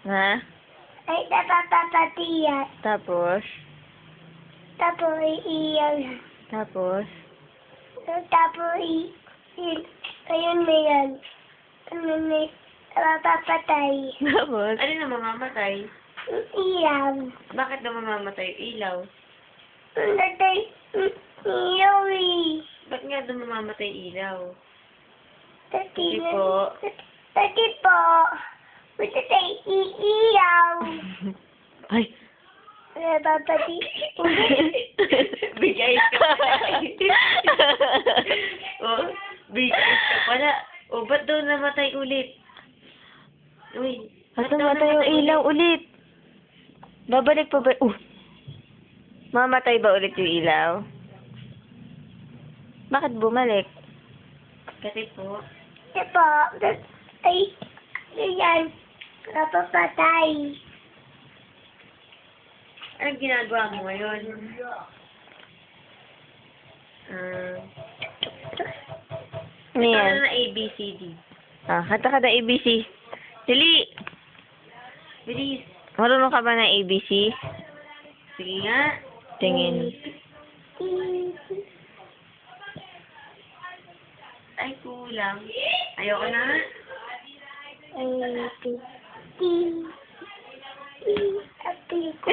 Ha? Ay, napapapatiyat. Tapos? Tapos, iiyaw na. Tapos? Tapos, ayun na yan. Ano na, napapatay. Tapos? Ano na mamamatay? Iyaw. Bakit na mamamatay yung ilaw? Natay, iyaw eh. Ba't nga doon mamamatay ilaw? Tati Kasi po. Tati po. Matatay, iiyaw. Ay. Napapati. Bigay ka pala. Oh, bigay ka pala. Oh, ba't daw namatay ulit? Uy, At namatay yung ilaw ulit. Babalik pa ba? Mamatay ba ulit yung ilaw? Bakit bumalik? Kasi po, Kasi po, ay, yan, napapatay. anong ginagawa mo ngayon? Ano Ito yan? na ABCD. Kanta ka na ABC. Dili! Bilis. Marunong ka ba ng ABC? Sige nga. Tingin. Ay, kulang. Ayoko na. Api ko.